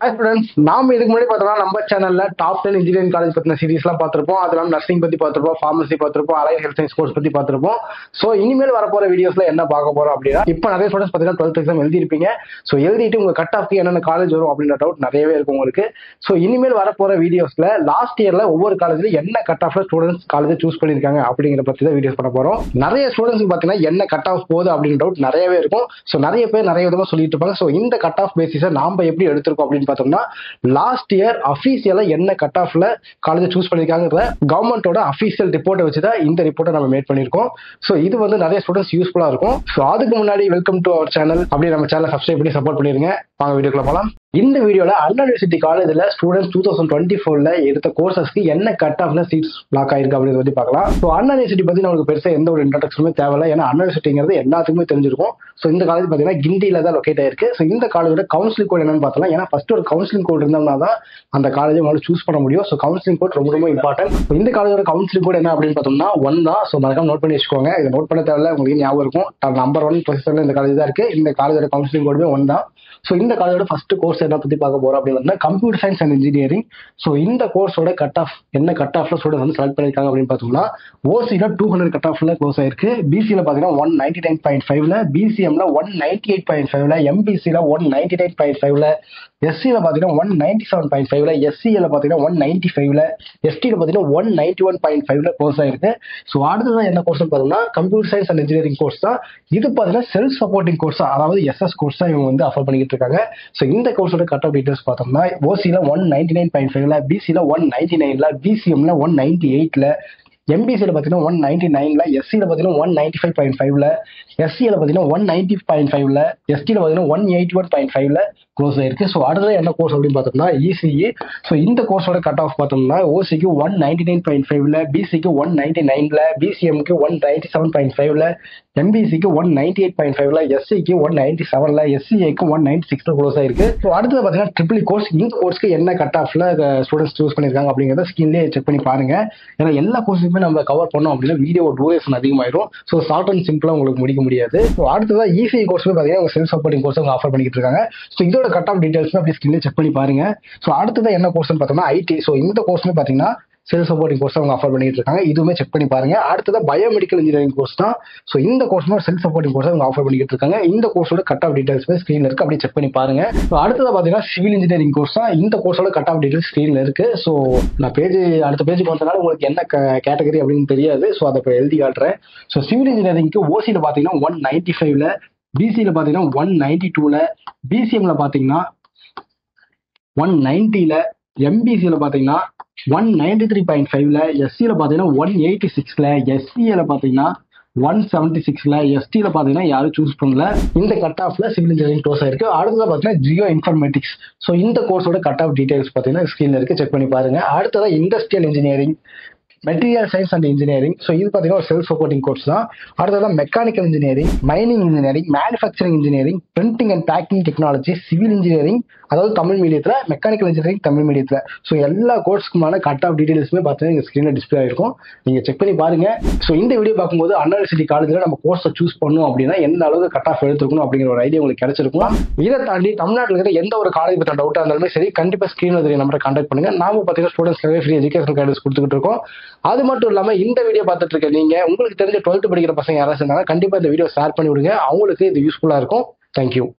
Hi students, நாம இதுக்கு முன்னாடி பார்த்தோம்னா நம்ம சேனல்ல டாப் 10 இன்ஜினியரிங் காலேஜ் பத்தின சீரிஸ்லாம் பார்த்திருப்போம். அதெல்லாம் நர்சிங் பத்தி பார்த்திருப்போம், ஃபார்மசி பார்த்திருப்போம், அலைட் ஹெல்த் சயின்ஸ் கோர்ஸ் பத்தி பார்த்திருப்போம். சோ இனிமேல் வரப்போற வீடியோஸ்ல என்ன பார்க்க போறோம் அப்படின்னா, இப்போ நிறைய ஸ்டூடெண்ட்ஸ் பார்த்தீங்கன்னா 12th எக்ஸாம் எழுதிருப்பீங்க. சோ எழுதிட்டு உங்க கட் ஆஃப்க்கு என்னென்ன காலேஜ் வரும் அப்படின்ற டவுட் நிறையவே இருக்கும் உங்களுக்கு. சோ இனிமேல் வரப்போற வீடியோஸ்ல லாஸ்ட் இயர்ல ஒவ்வொரு காலேஜ்ல என்ன கட் ஆஃப்ல ஸ்டூடெண்ட்ஸ் காலேஜ் சூஸ் பண்ணிருக்காங்க அப்படிங்கிற பத்தி தான் வீடியோஸ் பண்ண போறோம். நிறைய ஸ்டூடெண்ட்ஸ் பாத்தீங்கன்னா என்ன கட் ஆஃப் போகுது அப்படின்ற டவுட் நிறையவே இருக்கும். சோ நிறைய பேர் நிறைய விதமா சொல்லிட்டு இருப்பாங்க. சோ இந்த கட் ஆஃப் பேசிஸை நாம எப்படி எடுத்திருக்கோம் அப்படின்னு பார்த்தோம்னா, லாஸ்ட் இயர் அபிஷியலா என்ன கட் ஆஃப்ல காலேஜ் சூஸ் பண்ணிருக்காங்க கவர்மெண்டோட அபிஷியல் ரிப்போர்ட்டை வச்சுதான் இந்த ரிப்போர்ட்டை நம்ம மேட் பண்ணிருக்கோம். சோ இது வந்து நிறைய ஸ்டூடெண்ட்ஸ் யூஸ்ஃபுல்லா இருக்கும். சோ அதுக்கு முன்னாடி வெல்கம் டு அவர் சேனல், அப்படியே நம்ம சேனலை சப்ஸ்கிரைப் பண்ணி சப்போர்ட் பண்ணிருங்க. வாங்க வீடியோக்குள்ள போலாம். இந்த வீடியோல அண்ணா யூனிவர்சிட்டி காலேஜ்ல ஸ்டூடெண்ட்ஸ் 2024ல எடுத்த கோர்சஸ்க்கு என்ன கட் ஆஃப்ல சீட்ஸ் லாக் ஆயிருக்கு அப்படின்னு பத்தி பார்க்கலாம். ஸோ அண்ணா யூனிவர்சிட்டி பத்தி நமக்கு பெருசா எந்த ஒரு இன்ட்ரடக்ஷனுமே தேவையில்ல, ஏன்னா அண்ணா யூனிவர்சிட்டிங்கிறது எல்லாத்துக்குமே தெரிஞ்சிருக்கும். ஸோ இந்த காலேஜ் பாத்தீங்கன்னா கிண்டியில தான் லொக்கேட் ஆயிருக்கு. ஸோ இந்த காலேஜோட கவுன்சிலிங் கோட் என்னன்னு பார்த்தலாம். ஏன்னா ஃபர்ஸ்ட் ஒரு கவுன்சிலிங் கோட் இருந்தோம்னா தான் அந்த காலேஜ் உங்களால சூஸ் பண்ண முடியும். ஸோ கவுன்சிலிங் கோட் ரொம்ப ரொம்ப இம்பார்ட்டன்ட். இந்த காலேஜோட கவுன்சிலிங் கோட் என்ன அப்படின்னு பார்த்தோம்னா 1 தான். ஸோ மறக்காம நோட் பண்ணி வச்சுக்கோங்க. இதை நோட் பண்ண தேவையில்ல, உங்களுக்கு ஞாபகம் இருக்கும். நம்பர் 1 பொசிஷன்ல இந்த காலேஜ் தான் இருக்கு. இந்த காலேஜோட கவுன்சிலிங் கோடுமே 1 தான். ஸோ இந்த காலேஜோட ஃபர்ஸ்ட் கோர்ஸ் என்ன பத்தி பார்க்க போறோம் அப்படின்னு computer science and engineering. So இந்த கோர்ஸோட கட் ஆஃப் என்ன கட் ஆஃப்ல ஸ்டூடெண்ட் வந்து செலக்ட் பண்ணிருக்காங்க அப்படின்னு பார்த்தோம்னா, ஓசில 200 கட் ஆஃப்ல க்ளோஸ் ஆயிருக்கு. பிசில பாத்தீங்கன்னா 199.5ல, பிசிஎம்ல 198.5ல, எம்பிசில 199.5ல, எஸ்சில பாத்தீங்கன்னா 197.5ல, எஸ்சிஎல பாத்தீங்கன்னா 195ல, எஸ்டில பாத்தீங்கன்னா 191.5ல க்ளோஸ் ஆயிருக்கு. ஸோ அடுத்ததான் என்ன கோர்ஸ் பார்த்தோம்னா computer science and engineering course தான். இது பாத்தீங்கன்னா செல்ஃப் சப்போர்ட்டிங் கோர்ஸ், அதாவது எஸ்எஸ் கோர்ஸ் தான் இவங்க வந்து ஆஃபர் பண்ணிட்டு இருக்காங்க. ஸோ இந்த கோர்ஸோட கட் ஆஃப் டீடைல்ஸ் பார்த்தோம்னா, ஓசில 199.5ல, பிசில 199ல, பிசிஎம்ல 198ல, எம்பிசில பாத்தீங்கன்னா 199ல, எஸ்சில பாத்தீங்கன்னா 195.5ல, எஸ்சில பாத்தீங்கன்னா 190.5ல, எஸ்டில பாத்தீங்கன்னா 181.5ல க்ளோஸ் ஆயிருக்கு. ஸோ அடுத்தது என்ன கோர்ஸ் அப்படின்னு பார்த்தோம்னா இசிஇ. ஸோ இந்த கோர்ஸோட கட் ஆஃப் பார்த்தோம்னா ஓசிக்கு 199.5ல, பிசிக்கு 199ல, பிசிஎம்க்கு 197.5ல, எம்பிசிக்கு 198.5ல, எஸ்சிக்கு 197ல, எஸ்சிஏக்கு 196ல க்ளோஸ் ஆயிருக்கு. ஸோ அடுத்தது பார்த்தீங்கன்னா ட்ரிபிள் கோர்ஸ். இந்த கோர்ஸ்க்கு என்ன கட் ஆஃப்ல ஸ்டூடெண்ட்ஸ் சூஸ் பண்ணிருக்காங்க அப்படிங்கிறத ஸ்கிரீன்லேயே செக் பண்ணி பாருங்க. ஏன்னா எல்லா கோர்ஸுமே நம்ம கவர் பண்ணோம் அப்படின்னா வீடியோ டூரேஷன் அதிகமாயிரும். ஸோ ஷார்ட் அண்ட் சிம்பிளா உங்களுக்கு முடிக்க முடியாது. ஸோ அடுத்ததான் இசிஇ கோர்ஸ்மே பார்த்தீங்கன்னா செல்ஃப் சப்போர்ட்டிங் கோர்ஸ் அவங்க ஆஃபர் பண்ணிட்டு இருக்காங்க. ஸோ இதோட கட் ஆஃப் டீடைல்ஸ் அப்படி ஸ்கிரீன்ல செக் பண்ணி பாருங்க. ஸோ அடுத்ததான் என்ன கோர்ஸ்னு பார்த்தோம்னா ஐடி. ஸோ இந்த கோர்ஸ்மே பார்த்தீங்கன்னா செல்ஃப் சப்போர்ட்டிங் கோர்ஸ் அவங்க ஆஃபர் பண்ணிட்டு இருக்காங்க. இதுவுமே செக் பண்ணி பாருங்க. அடுத்தது பயோமெடிக்கல் இன்ஜினியரிங் கோர்ஸ் தான். ஸோ இந்த கோர்ஸ்மே செல்ஃப் சப்போர்ட்டிங் கோர்ஸ் அவங்க ஆஃபர் பண்ணிட்டு இருக்காங்க. இந்த கோர்ஸோட கட் ஆஃப் டீடைல்ஸ் ஸ்கிரீன்ல இருக்கு, அப்படியே செக் பண்ணி பாருங்க. ஸோ அடுத்தது பாத்தீங்கன்னா சிவில் இன்ஜினியரிங் கோர்ஸ் தான். இந்த கோர்ஸோட கட் ஆஃப் டீடைல்ஸ் ஸ்கிரீன்ல இருக்கு. ஸோ நான் அடுத்த பேஜுக்கு வந்தனால உங்களுக்கு என்ன கேட்டகரி அப்படின்னு தெரியாது. ஸோ அதை எழுதி காட்டுறேன். ஸோ சிவில் இன்ஜினியரிங்க்கு ஓசியில பாத்தீங்கன்னா 195ல, பிசியில பாத்தீங்கன்னா 192ல, பிசிஎம்ல பாத்தீங்கன்னா 190ல, எம்பிசியில பாத்தீங்கன்னா 193.5ல, எஸ்சியில பாத்தீங்கன்னா 186ல, எஸ்சிஏல பாத்தீங்கன்னா 176ல, எஸ்டில பாத்தீங்கன்னா யாரும் சூஸ் பண்ணல. இந்த கட் ஆஃப்ல சிவில் இன்ஜினியரிங் க்ளோஸ் ஆயிருக்கு. அடுத்தது பாத்தீங்கன்னா ஜியோ இன்ஃபர்மேட்டிக்ஸ். ஸோ இந்த கோர்ஸோட கட் ஆஃப் டீடைல்ஸ் பாத்தீங்கன்னா ஸ்கிரீன்ல இருக்கு, செக் பண்ணி பாருங்க. அடுத்ததான் industrial engineering, material science and engineering. So இது பார்த்தீங்கன்னா ஒரு செல்ஃப் சப்போர்ட்டிங் கோர்ஸ் தான். அடுத்ததான் mechanical engineering, mining engineering, manufacturing engineering, printing and packing technology, civil engineering, அதாவது தமிழ் மீடியத்தில், மெக்கானிக்கல் இன்ஜினியரிங் தமிழ் மீடியத்தில். ஸோ எல்லா கோர்ஸ்க்குமான கட் ஆஃப் டீடைல்ஸுமே பார்த்தீங்கன்னா ஸ்க்ரீனில் டிஸ்பிளே ஆயிருக்கும், நீங்கள் செக் பண்ணி பாருங்க. ஸோ இந்த வீடியோ பார்க்கும்போது அண்ணா யூனிவர்சிட்டி காலேஜில் நம்ம கோர்ஸை சூஸ் பண்ணணும் அப்படின்னா எந்த அளவுக்கு கட் ஆஃப் எடுத்துக்கணும் அப்படிங்கிற ஒரு ஐடியா உங்களுக்கு கிடைச்சிருக்கும். இதை தாண்டி தமிழ்நாட்டில் இருக்கிற எந்த ஒரு காலேஜ் பற்றி டவுட்டாக இருந்தாலுமே சரி, கண்டிப்பாக ஸ்க்ரீனில் தெரிய நம்பரை கான்டாக்ட் பண்ணுங்க. நாம பார்த்தீங்கன்னா ஸ்டூடெண்ட்ஸ்க்காகவே ஃப்ரீ எஜுகேஷன் கைடன்ஸ் கொடுத்துக்கிட்டு இருக்கோம். அது மட்டும் இல்லாம இந்த வீடியோ பார்த்துட்டு இருக்க நீங்க உங்களுக்கு தெரிஞ்ச 12th படிக்கிற பசங்க யாராவது இருந்தாலும் கண்டிப்பா இந்த வீடியோ ஷேர் பண்ணி விடுங்க. அவங்களுக்கு இது யூஸ்ஃபுல்லா இருக்கும். தேங்க்யூ.